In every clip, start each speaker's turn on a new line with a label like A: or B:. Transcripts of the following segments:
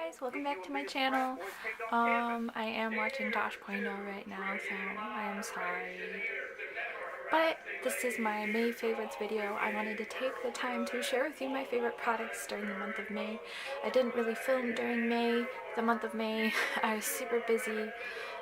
A: guys, welcome back to my channel. I am watching Tosh.0 right now, so I am sorry. But this is my May favorites video. I wanted to take the time to share with you my favorite products during the month of May. I didn't really film during May, the month of May. I was super busy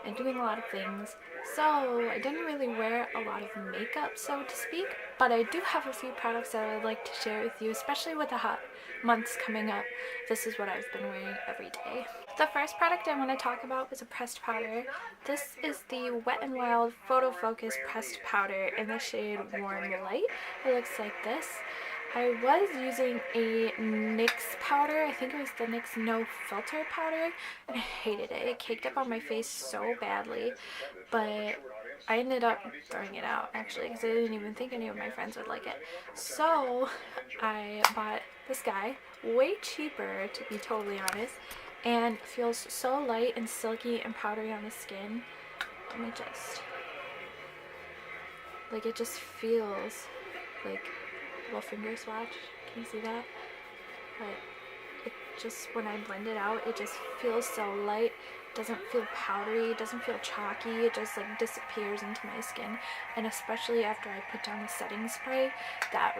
A: and doing a lot of things, so I didn't really wear a lot of makeup, so to speak, but I do have a few products that I would like to share with you, especially with the hot months coming up. This is what I've been wearing every day. The first product I want to talk about is a pressed powder. This is the Wet n Wild Photo Focus Pressed Powder in the shade Warm Light. It looks like this. I was using a NYX powder, I think it was the NYX No Filter powder, and I hated it. It caked up on my face so badly, but I ended up throwing it out actually because I didn't even think any of my friends would like it. So I bought this guy, way cheaper to be totally honest, and feels so light and silky and powdery on the skin. Let me just, like, it just feels like a little finger swatch. Can you see that? But it just, when I blend it out, it just feels so light. It doesn't feel powdery, it doesn't feel chalky, it just like disappears into my skin. And especially after I put down the setting spray, that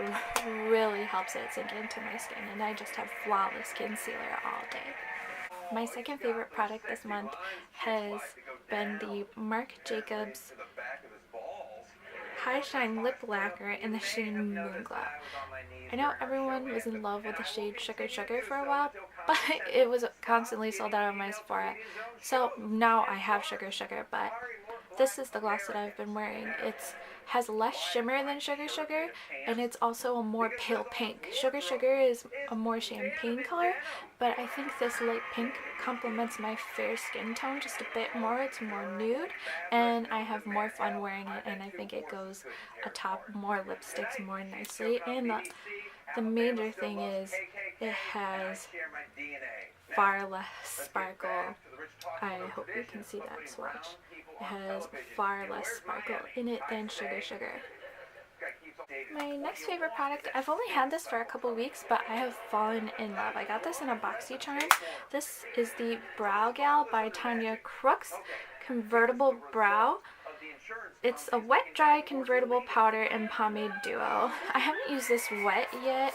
A: really helps it sink into my skin, and I just have flawless concealer all day. My second favorite product this month has been the Marc Jacobs High Shine Lip Lacquer in the shade Moonglow. I know everyone was in love with the shade Sugar Sugar for a while, but it was constantly sold out of my Sephora. So now I have Sugar Sugar, but this is the gloss that I've been wearing. It has less shimmer than Sugar Sugar, and it's also a more pale pink. Sugar Sugar is a more champagne color, but I think this light pink complements my fair skin tone just a bit more. It's more nude, and I have more fun wearing it, and I think it goes atop more lipsticks more nicely. And the major thing is it has far less sparkle. I hope you can see that swatch. It has far less sparkle in it than Sugar Sugar. My next favorite product, I've only had this for a couple weeks, but I have fallen in love. I got this in a BoxyCharm. This is the Brow Gal by Tanya Crooks Convertible Brow. It's a wet dry convertible powder and pomade duo. I haven't used this wet yet.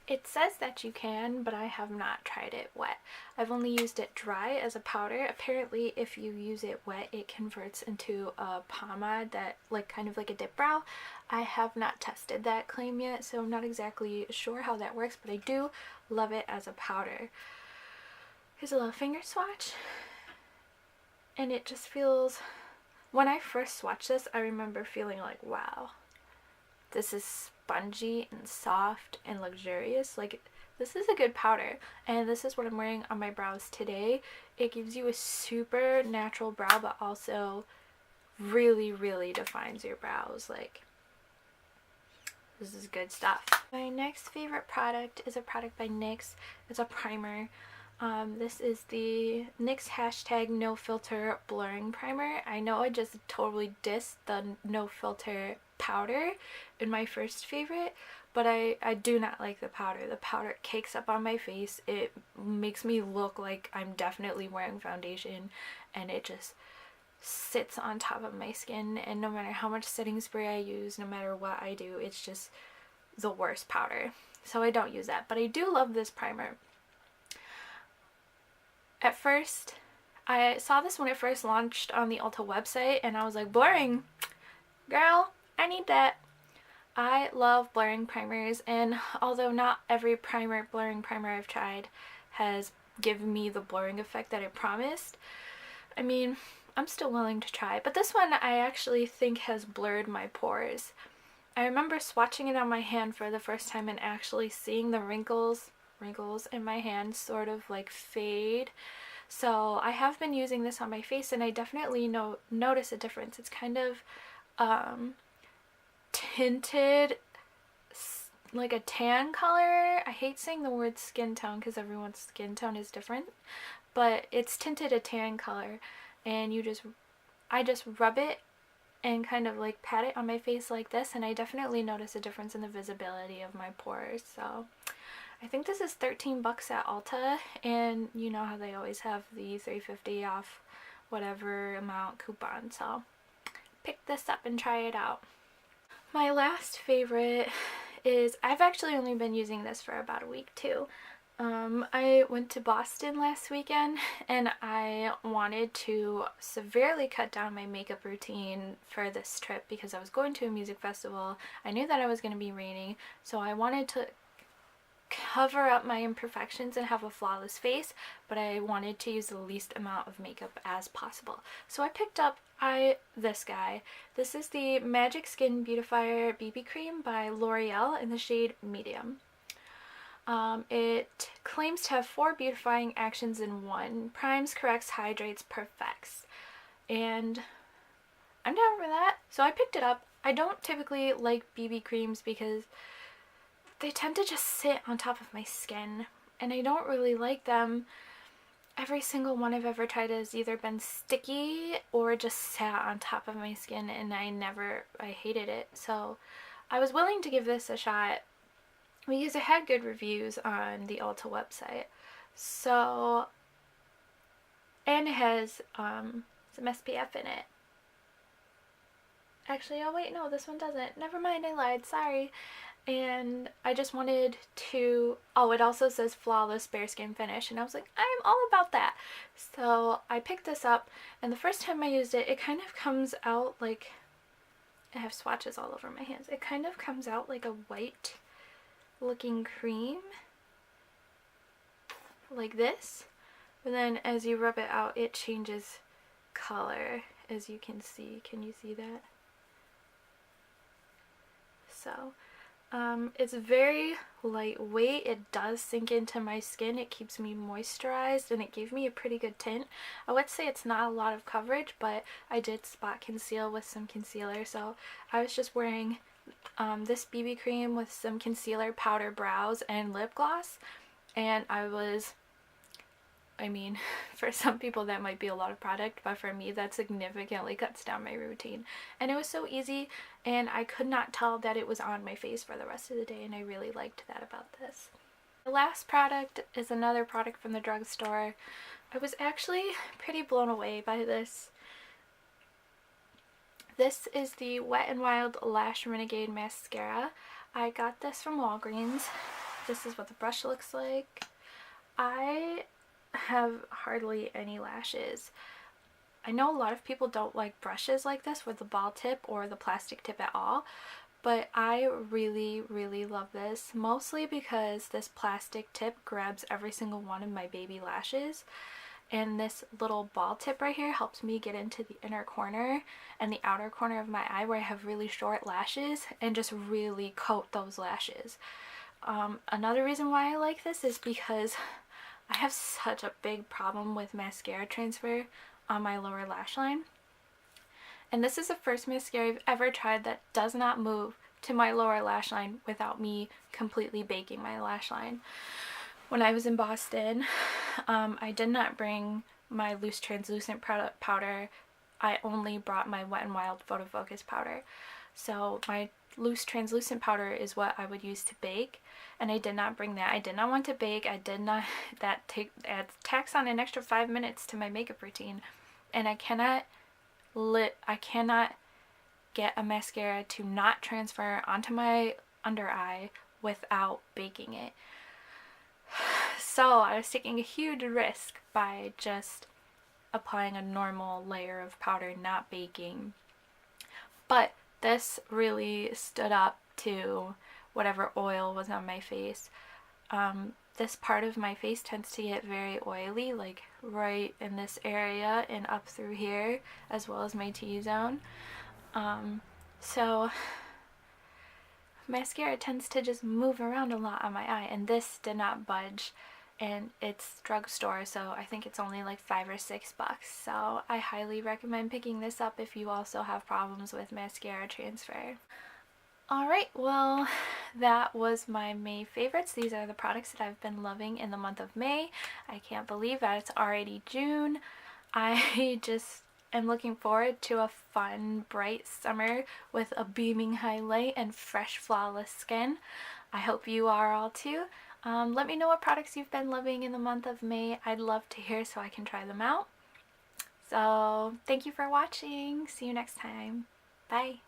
A: It says that you can, but I have not tried it wet. I've only used it dry as a powder. Apparently if you use it wet, it converts into a pomade that, like, kind of like a dip brow. I have not tested that claim yet, so I'm not exactly sure how that works, but I do love it as a powder. Here's a little finger swatch, and it just feels, when I first swatched this, I remember feeling like, wow, this is spongy and soft and luxurious. Like, this is a good powder, and this is what I'm wearing on my brows today. It gives you a super natural brow, but also really, really defines your brows. Like, this is good stuff. My next favorite product is a product by NYX. It's a primer. This is the NYX hashtag no filter blurring primer. I know I just totally dissed the no filter powder in my first favorite, but I do not like the powder. The powder cakes up on my face. It makes me look like I'm definitely wearing foundation, and it just sits on top of my skin, and no matter how much setting spray I use, no matter what I do, it's just the worst powder. So I don't use that, but I do love this primer. At first, I saw this when it first launched on the Ulta website, and I was like, blurring, girl, I need that. I love blurring primers, and although not every blurring primer I've tried has given me the blurring effect that it promised, I mean, I'm still willing to try. But this one I actually think has blurred my pores. I remember swatching it on my hand for the first time and actually seeing the wrinkles in my hand sort of like fade. So I have been using this on my face, and I definitely notice a difference. It's kind of tinted, like a tan color. I hate saying the word skin tone because everyone's skin tone is different, but it's tinted a tan color, and I just rub it and kind of like pat it on my face like this, and I definitely notice a difference in the visibility of my pores. So I think this is 13 bucks at Ulta, and you know how they always have the $3.50 off whatever amount coupon, so pick this up and try it out. My last favorite is, I've actually only been using this for about a week too. I went to Boston last weekend and I wanted to severely cut down my makeup routine for this trip because I was going to a music festival. I knew that I was going to be raining, so I wanted to cover up my imperfections and have a flawless face, but I wanted to use the least amount of makeup as possible. So I picked up this guy. This is the Magic Skin Beautifier BB Cream by L'Oreal in the shade Medium. It claims to have 4 beautifying actions in one: primes, corrects, hydrates, perfects. And I'm down for that. So I picked it up. I don't typically like BB creams because they tend to just sit on top of my skin, and I don't really like them. Every single one I've ever tried has either been sticky or just sat on top of my skin, and I hated it. So I was willing to give this a shot because it had good reviews on the Ulta website. So, and it has some SPF in it. Actually, oh wait, no, this one doesn't. Never mind, I lied, sorry. And I just wanted to, oh, it also says flawless bare skin finish, and I was like, I'm all about that. So I picked this up, and the first time I used it, it kind of comes out like, I have swatches all over my hands. It kind of comes out like a white looking cream, like this. But then as you rub it out, it changes color, as you can see. Can you see that? So it's very lightweight. It does sink into my skin. It keeps me moisturized, and it gave me a pretty good tint. I would say it's not a lot of coverage, but I did spot conceal with some concealer. So I was just wearing this BB cream with some concealer, powder, brows, and lip gloss, and I mean, for some people that might be a lot of product, but for me that significantly cuts down my routine. And it was so easy, and I could not tell that it was on my face for the rest of the day, and I really liked that about this. The last product is another product from the drugstore. I was actually pretty blown away by this. This is the Wet n Wild Lash Renegade Mascara. I got this from Walgreens. This is what the brush looks like. I have hardly any lashes. I know a lot of people don't like brushes like this with the ball tip or the plastic tip at all, but I really, really love this, mostly because this plastic tip grabs every single one of my baby lashes, and this little ball tip right here helps me get into the inner corner and the outer corner of my eye where I have really short lashes and just really coat those lashes. Another reason why I like this is because I have such a big problem with mascara transfer on my lower lash line. And this is the first mascara I've ever tried that does not move to my lower lash line without me completely baking my lash line. When I was in Boston, I did not bring my loose translucent powder. I only brought my Wet n Wild Photo Focus powder. So my loose translucent powder is what I would use to bake, and I did not bring that. I did not want to bake. I did not, that tax on an extra 5 minutes to my makeup routine, and I cannot get a mascara to not transfer onto my under eye without baking it. So I was taking a huge risk by just applying a normal layer of powder, not baking. But this really stood up to whatever oil was on my face. This part of my face tends to get very oily, like right in this area and up through here, as well as my T-zone. So mascara tends to just move around a lot on my eye, and this did not budge. And it's drugstore, so I think it's only like $5 or $6. So I highly recommend picking this up if you also have problems with mascara transfer. Alright, well, that was my May favorites. These are the products that I've been loving in the month of May. I can't believe that it's already June. I just am looking forward to a fun, bright summer with a beaming highlight and fresh, flawless skin. I hope you are all too. Let me know what products you've been loving in the month of May. I'd love to hear so I can try them out. So thank you for watching. See you next time. Bye.